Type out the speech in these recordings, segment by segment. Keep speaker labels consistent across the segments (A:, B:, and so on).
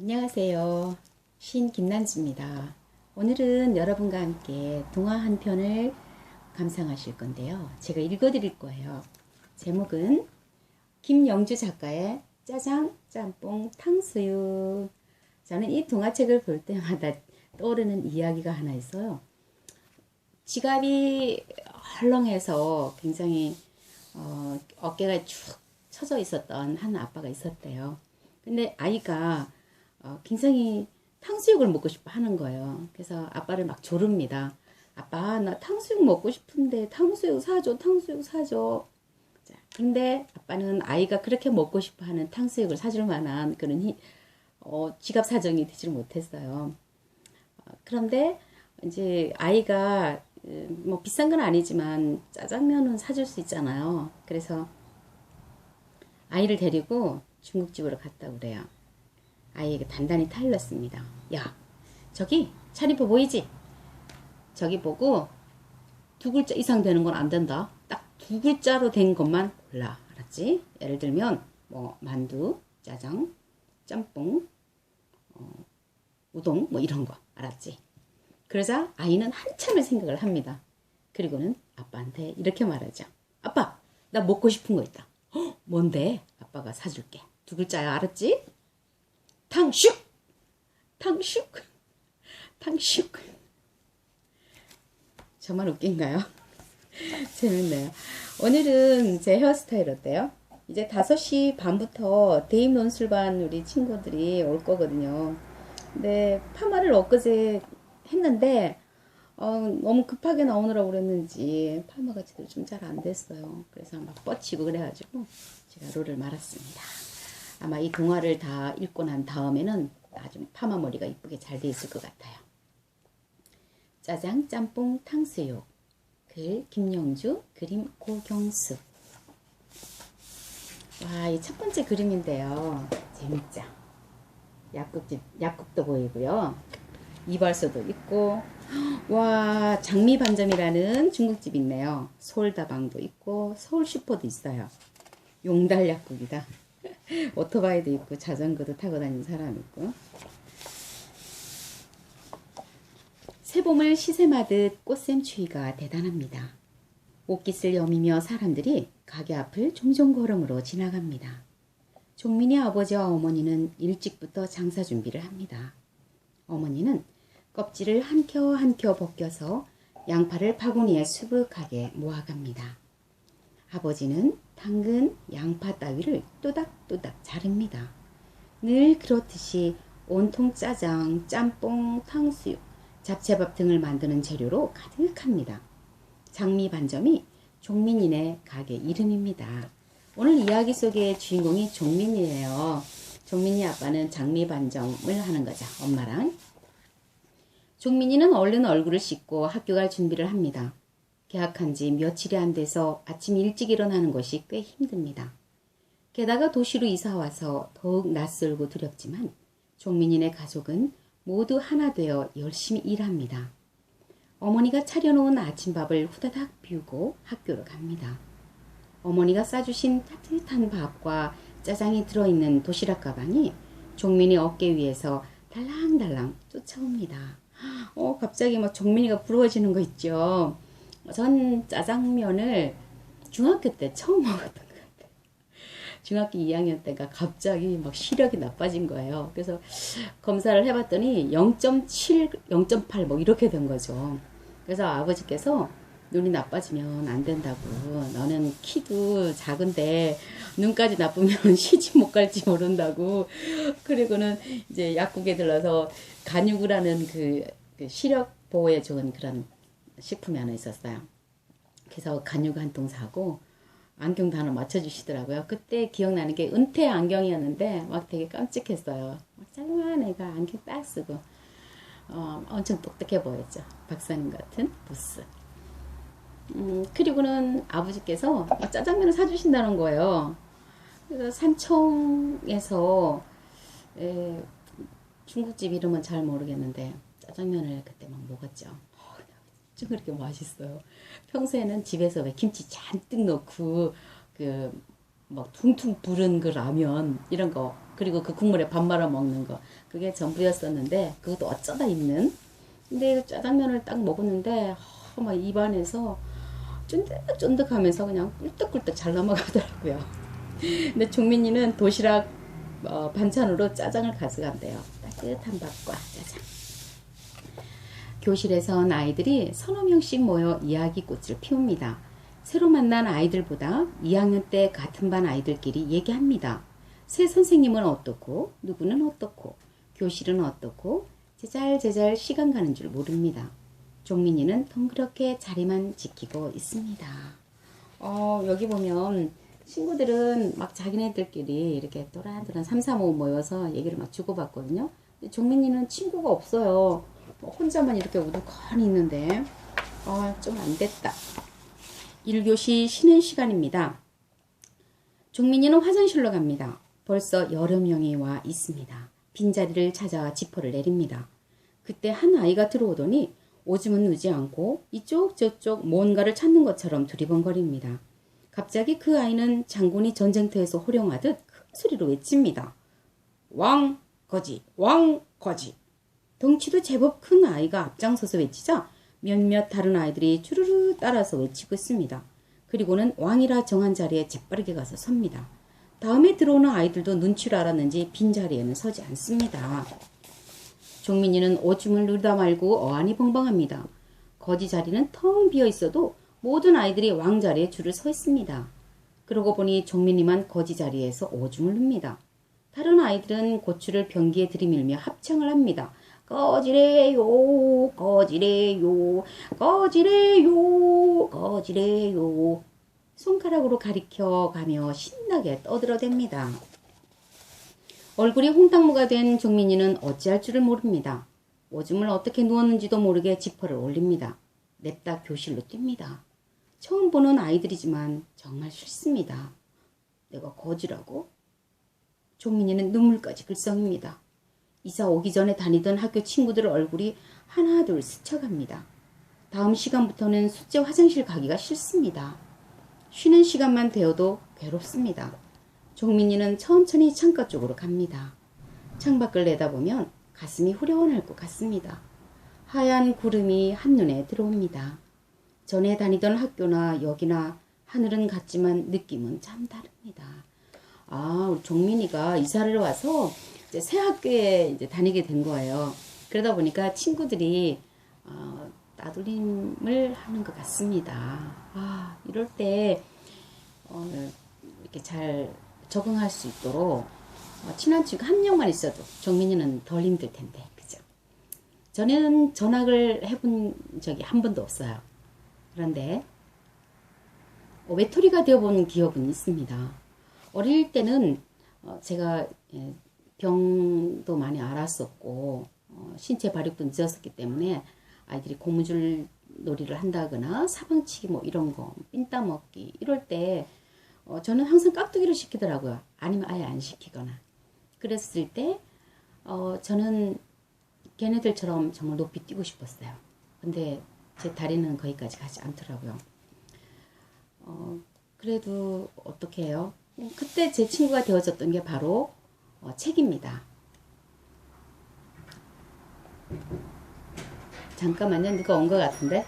A: 안녕하세요. 시인 김난주입니다. 오늘은 여러분과 함께 동화 한 편을 감상하실 건데요. 제가 읽어드릴 거예요. 제목은 김영주 작가의 짜장, 짬뽕, 탕수육. 저는 이 동화책을 볼 때마다 떠오르는 이야기가 하나 있어요. 지갑이 헐렁해서 굉장히 어깨가 축 처져 있었던 한 아빠가 있었대요. 근데 아이가 굉장히 탕수육을 먹고 싶어 하는 거예요. 그래서 아빠를 막 조릅니다. 아빠, 나 탕수육 먹고 싶은데 탕수육 사줘, 탕수육 사줘. 자, 근데 아빠는 아이가 그렇게 먹고 싶어 하는 탕수육을 사줄 만한 그런 지갑 사정이 되지를 못했어요. 그런데 이제 아이가 뭐 비싼 건 아니지만 짜장면은 사줄 수 있잖아요. 그래서 아이를 데리고 중국집으로 갔다 그래요. 아이에게 단단히 타일렀습니다. 야, 저기 차림표 보이지? 저기 보고 두 글자 이상 되는 건 안 된다. 딱 두 글자로 된 것만 골라. 알았지? 예를 들면 뭐 만두, 짜장, 짬뽕, 우동 뭐 이런 거. 알았지? 그러자 아이는 한참을 생각을 합니다. 그리고는 아빠한테 이렇게 말하죠. 아빠, 나 먹고 싶은 거 있다. 뭔데? 아빠가 사줄게. 두 글자야. 알았지? 탕슉! 탕슉! 탕슉! 정말 웃긴가요? 재밌네요. 오늘은 제 헤어스타일 어때요? 이제 5시 반부터 대입 논술반 우리 친구들이 올 거거든요. 근데 파마를 엊그제 했는데 너무 급하게 나오느라고 그랬는지 파마가 제대로 좀 잘 안 됐어요. 그래서 막 뻗치고 그래가지고 제가 롤을 말았습니다. 아마 이 동화를 다 읽고 난 다음에는 아주 파마 머리가 이쁘게 잘 돼 있을 것 같아요. 짜장, 짬뽕, 탕수육. 글 김영주, 그림 고경수. 와, 이 첫 번째 그림인데요. 재밌죠? 약국도 보이고요. 이발소도 있고, 와, 장미반점이라는 중국집 있네요. 서울다방도 있고, 서울슈퍼도 있어요. 용달약국이다. 오토바이도 있고 자전거도 타고 다니는 사람 있고. 새봄을 시샘하듯 꽃샘추위가 대단합니다. 옷깃을 여미며 사람들이 가게 앞을 종종걸음으로 지나갑니다. 종민이 아버지와 어머니는 일찍부터 장사 준비를 합니다. 어머니는 껍질을 한 켜 한 켜 벗겨서 양파를 바구니에 수북하게 모아갑니다. 아버지는 당근, 양파 따위를 또닥또닥 자릅니다. 늘 그렇듯이 온통 짜장, 짬뽕, 탕수육, 잡채밥 등을 만드는 재료로 가득합니다. 장미반점이 종민이네 가게 이름입니다. 오늘 이야기 속의 주인공이 종민이에요. 종민이 아빠는 장미반점을 하는 거죠. 엄마랑. 종민이는 얼른 얼굴을 씻고 학교 갈 준비를 합니다. 개학한 지 며칠이 안 돼서 아침 일찍 일어나는 것이 꽤 힘듭니다. 게다가 도시로 이사와서 더욱 낯설고 두렵지만 종민이네 가족은 모두 하나 되어 열심히 일합니다. 어머니가 차려놓은 아침밥을 후다닥 비우고 학교로 갑니다. 어머니가 싸주신 따뜻한 밥과 짜장이 들어있는 도시락 가방이 종민이 어깨 위에서 달랑달랑 쫓아옵니다. 갑자기 막 종민이가 부러워지는 거 있죠. 전 짜장면을 중학교 때 처음 먹었던 것 같아요. 중학교 2학년 때가 갑자기 막 시력이 나빠진 거예요. 그래서 검사를 해봤더니 0.7, 0.8 뭐 이렇게 된 거죠. 그래서 아버지께서 눈이 나빠지면 안 된다고. 너는 키도 작은데 눈까지 나쁘면 시집 못 갈지 모른다고. 그리고는 이제 약국에 들러서 간유구라는 그 시력 보호에 좋은 그런 식품이 하나 있었어요. 그래서 간육 한 통 사고 안경도 하나 맞춰주시더라고요. 그때 기억나는 게 은퇴 안경이었는데 막 되게 깜찍했어요. 막 짤만 애가 안경 딱 쓰고 엄청 똑똑해 보였죠. 박사님 같은 부스. 그리고는 아버지께서 짜장면을 사주신다는 거예요. 그래서 산청에서 중국집 이름은 잘 모르겠는데 짜장면을 그때 막 먹었죠. 좀 그렇게 맛있어요. 평소에는 집에서 왜 김치 잔뜩 넣고 그 막 퉁퉁 부른 그 라면 이런 거 그리고 그 국물에 밥 말아 먹는 거. 그게 전부였었는데 그것도 어쩌다 있는. 근데 짜장면을 딱 먹었는데 막 입안에서 쫀득쫀득하면서 그냥 꿀떡꿀떡 잘 넘어가더라고요. 근데 종민이는 도시락 반찬으로 짜장을 가져간대요. 따뜻한 밥과 짜장. 교실에선 아이들이 서너 명씩 모여 이야기꽃을 피웁니다. 새로 만난 아이들보다 2학년 때 같은 반 아이들끼리 얘기합니다. 새 선생님은 어떻고, 누구는 어떻고, 교실은 어떻고, 제잘제잘 시간 가는 줄 모릅니다. 종민이는 덩그렇게 자리만 지키고 있습니다. 여기 보면 친구들은 막 자기네들끼리 이렇게 또란또란 3, 4, 5 모여서 얘기를 막 주고받거든요. 근데 종민이는 친구가 없어요. 혼자만 이렇게 우두커니 있는데 좀 안됐다. 1교시 쉬는 시간입니다. 종민이는 화장실로 갑니다. 벌써 여러 명이 와 있습니다. 빈자리를 찾아 지퍼를 내립니다. 그때 한 아이가 들어오더니 오줌은 누지 않고 이쪽 저쪽 뭔가를 찾는 것처럼 두리번거립니다. 갑자기 그 아이는 장군이 전쟁터에서 호령하듯 큰 소리로 외칩니다. 왕 거지 왕 거지. 덩치도 제법 큰 아이가 앞장서서 외치자 몇몇 다른 아이들이 주르르 따라서 외치고 있습니다. 그리고는 왕이라 정한 자리에 재빠르게 가서 섭니다. 다음에 들어오는 아이들도 눈치를 알았는지 빈자리에는 서지 않습니다. 종민이는 오줌을 누르다 말고 어안이 벙벙합니다. 거지 자리는 텅 비어 있어도 모든 아이들이 왕자리에 줄을 서 있습니다. 그러고 보니 종민이만 거지 자리에서 오줌을 눕니다. 다른 아이들은 고추를 변기에 들이밀며 합창을 합니다. 꺼지래요 꺼지래요 꺼지래요 꺼지래요. 손가락으로 가리켜 가며 신나게 떠들어댑니다. 얼굴이 홍당무가 된 종민이는 어찌할 줄을 모릅니다. 오줌을 어떻게 누웠는지도 모르게 지퍼를 올립니다. 냅다 교실로 뜁니다. 처음 보는 아이들이지만 정말 싫습니다. 내가 거지라고? 종민이는 눈물까지 글썽입니다. 이사 오기 전에 다니던 학교 친구들 얼굴이 하나둘 스쳐갑니다. 다음 시간부터는 숙제 화장실 가기가 싫습니다. 쉬는 시간만 되어도 괴롭습니다. 종민이는 천천히 창가 쪽으로 갑니다. 창밖을 내다보면 가슴이 후련할 것 같습니다. 하얀 구름이 한눈에 들어옵니다. 전에 다니던 학교나 여기나 하늘은 같지만 느낌은 참 다릅니다. 우리 종민이가 이사를 와서 이제 새 학교에 이제 다니게 된 거예요. 그러다 보니까 친구들이 따돌림을 하는 것 같습니다. 이럴 때 이렇게 잘 적응할 수 있도록 친한 친구 한 명만 있어도 종민이는 덜 힘들 텐데, 그죠? 전에는 전학을 해본 적이 한 번도 없어요. 그런데 외톨이가 되어본 기억은 있습니다. 어릴 때는 제가 병도 많이 앓았었고 신체 발육도 늦었었기 때문에 아이들이 고무줄 놀이를 한다거나 사방치기 뭐 이런 거 삥 따먹기 이럴 때 저는 항상 깍두기를 시키더라고요. 아니면 아예 안 시키거나. 그랬을 때 저는 걔네들처럼 정말 높이 뛰고 싶었어요. 근데 제 다리는 거기까지 가지 않더라고요. 그래도 어떻게 해요? 그때 제 친구가 되어줬던 게 바로 책입니다. 잠깐만요. 누가 온 것 같은데?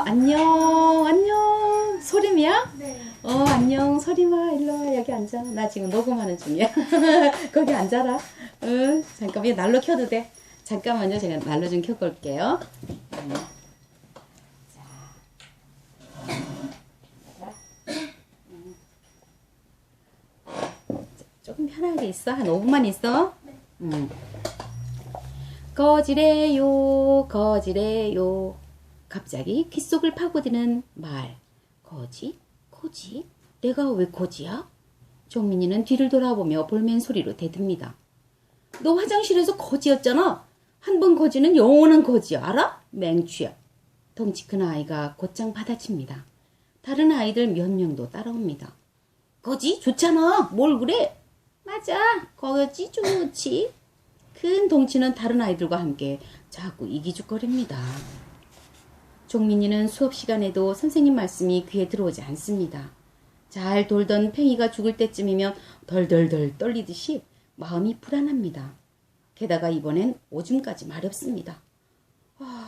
A: 안녕, 안녕. 소림이야?
B: 네.
A: 안녕, 소림아. 일로 와. 여기 앉아. 나 지금 녹음하는 중이야. 거기 앉아라. 잠깐만. 이거 난로 켜도 돼? 잠깐만요. 제가 난로 좀 켜고 올게요. 조금 편하게 있어. 한 5분만 있어.
B: 네.
A: 거지래요, 거지래요. 갑자기 귓속을 파고드는 말. 거지? 거지? 내가 왜 거지야? 종민이는 뒤를 돌아보며 볼멘 소리로 대듭니다. 너 화장실에서 거지였잖아. 한 번 거지는 영원한 거지야. 알아? 맹추야. 덩치 큰 아이가 곧장 받아칩니다. 다른 아이들 몇 명도 따라옵니다. 거지? 좋잖아. 뭘 그래? 맞아. 거지 좋지. 큰 덩치는 다른 아이들과 함께 자꾸 이기죽거립니다. 종민이는 수업 시간에도 선생님 말씀이 귀에 들어오지 않습니다. 잘 돌던 팽이가 죽을 때쯤이면 덜덜덜 떨리듯이 마음이 불안합니다. 게다가 이번엔 오줌까지 마렵습니다.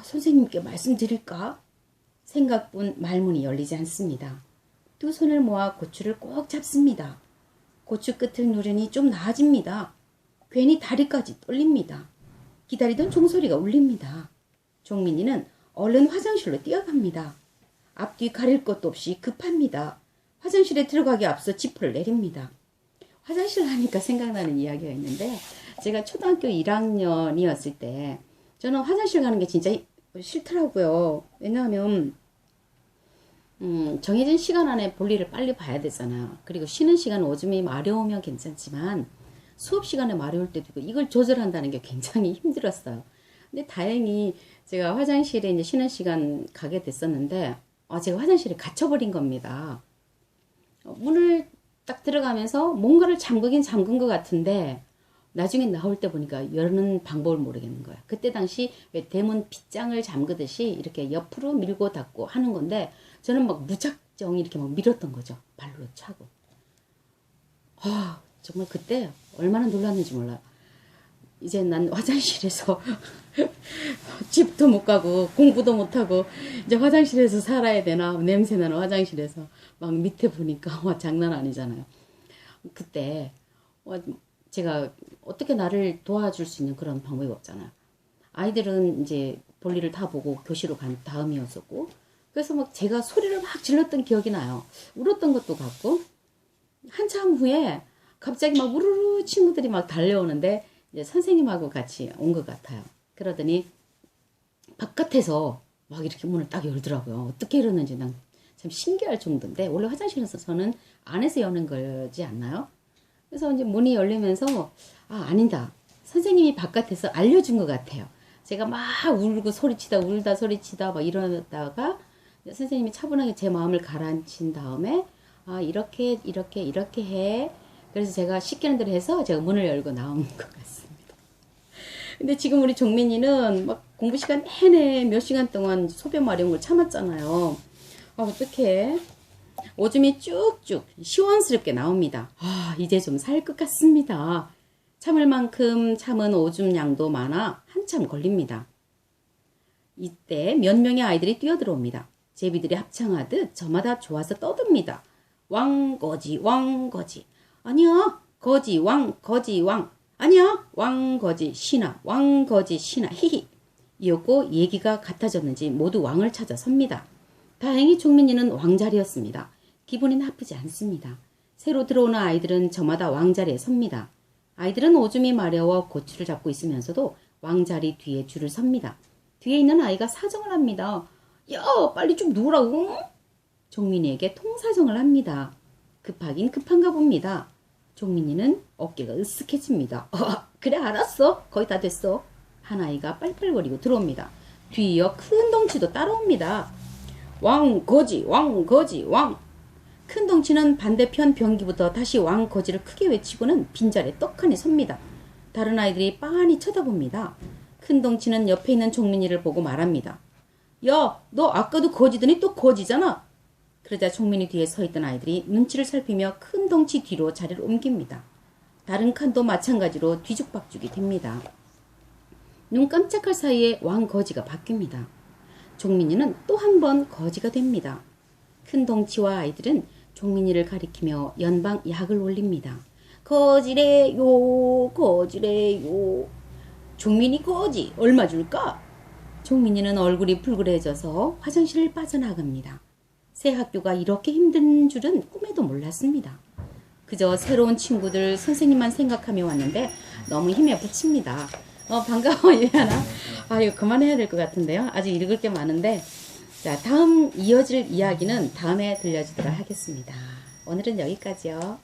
A: 선생님께 말씀드릴까? 생각뿐 말문이 열리지 않습니다. 두 손을 모아 고추를 꼭 잡습니다. 고추 끝을 누르니 좀 나아집니다. 괜히 다리까지 떨립니다. 기다리던 종소리가 울립니다. 종민이는 얼른 화장실로 뛰어갑니다. 앞뒤 가릴 것도 없이 급합니다. 화장실에 들어가기 앞서 지퍼를 내립니다. 화장실 하니까 생각나는 이야기가 있는데, 제가 초등학교 1학년이었을 때 저는 화장실 가는 게 진짜 싫더라고요. 왜냐하면 정해진 시간 안에 볼일을 빨리 봐야 되잖아요. 그리고 쉬는 시간 오줌이 마려우면 괜찮지만 수업 시간에 마려울 때도 있고, 이걸 조절한다는 게 굉장히 힘들었어요. 근데 다행히 제가 화장실에 이제 쉬는 시간 가게 됐었는데, 제가 화장실에 갇혀버린 겁니다. 문을 딱 들어가면서 뭔가를 잠그긴 잠근 것 같은데, 나중에 나올 때 보니까 여는 방법을 모르겠는 거야. 그때 당시 왜 대문 빗장을 잠그듯이 이렇게 옆으로 밀고 닫고 하는 건데, 저는 막 무작정 이렇게 막 밀었던 거죠. 발로 차고. 정말 그때 얼마나 놀랐는지 몰라요. 이제 난 화장실에서 집도 못 가고 공부도 못 하고 이제 화장실에서 살아야 되나, 냄새나는 화장실에서 막 밑에 보니까 장난 아니잖아요. 그때 제가 어떻게 나를 도와줄 수 있는 그런 방법이 없잖아요. 아이들은 이제 볼일을 다 보고 교실로 간 다음이었었고, 그래서 막 제가 소리를 막 질렀던 기억이 나요. 울었던 것도 같고. 한참 후에 갑자기 막 우르르 친구들이 막 달려오는데 이제 선생님하고 같이 온 것 같아요. 그러더니 바깥에서 막 이렇게 문을 딱 열더라고요. 어떻게 이러는지 난 참 신기할 정도인데, 원래 화장실에서는 안에서 여는 거지 않나요? 그래서 이제 문이 열리면서 아니다. 선생님이 바깥에서 알려준 것 같아요. 제가 막 울고 울다 소리치다 막 이러다가 선생님이 차분하게 제 마음을 가라앉힌 다음에 이렇게 해. 그래서 제가 시키는 대로 해서 제가 문을 열고 나온 것 같습니다. 근데 지금 우리 종민이는 막 공부 시간 내내 몇 시간 동안 소변 마려운 걸 참았잖아요. 어떡해. 오줌이 쭉쭉 시원스럽게 나옵니다. 이제 좀 살 것 같습니다. 참을 만큼 참은 오줌 양도 많아 한참 걸립니다. 이때 몇 명의 아이들이 뛰어들어옵니다. 제비들이 합창하듯 저마다 좋아서 떠듭니다. 왕거지 왕거지. 아니야 거지 왕 거지 왕. 아니야 왕거지 신아 왕거지 신아 히히. 이었고 얘기가 같아졌는지 모두 왕을 찾아 섭니다. 다행히 종민이는 왕자리였습니다. 기분이 나쁘지 않습니다. 새로 들어오는 아이들은 저마다 왕자리에 섭니다. 아이들은 오줌이 마려워 고추를 잡고 있으면서도 왕자리 뒤에 줄을 섭니다. 뒤에 있는 아이가 사정을 합니다. 야, 빨리 좀 누우라고. 종민이에게 통사정을 합니다. 급하긴 급한가 봅니다. 종민이는 어깨가 으쓱해집니다. 그래 알았어. 거의 다 됐어. 한 아이가 빨빨거리고 들어옵니다. 뒤이어 큰 덩치도 따라옵니다. 왕거지 왕거지 왕. 큰 덩치는 반대편 변기부터 다시 왕거지를 크게 외치고는 빈자리에 떡하니 섭니다. 다른 아이들이 빤히 쳐다봅니다. 큰 덩치는 옆에 있는 종민이를 보고 말합니다. 야, 너 아까도 거지더니 또 거지잖아. 그러자 종민이 뒤에 서 있던 아이들이 눈치를 살피며 큰 덩치 뒤로 자리를 옮깁니다. 다른 칸도 마찬가지로 뒤죽박죽이 됩니다. 눈 깜짝할 사이에 왕거지가 바뀝니다. 종민이는 또 한 번 거지가 됩니다. 큰 덩치와 아이들은 종민이를 가리키며 연방 약을 올립니다. 거지래요 거지래요. 종민이 거지 얼마 줄까? 종민이는 얼굴이 불그레져서 화장실을 빠져나갑니다. 새 학교가 이렇게 힘든 줄은 꿈에도 몰랐습니다. 그저 새로운 친구들 선생님만 생각하며 왔는데 너무 힘에 부칩니다. 반가워 유연아. 이거 그만해야 될 것 같은데요. 아직 읽을 게 많은데, 자 다음 이어질 이야기는 다음에 들려주도록 하겠습니다. 오늘은 여기까지요.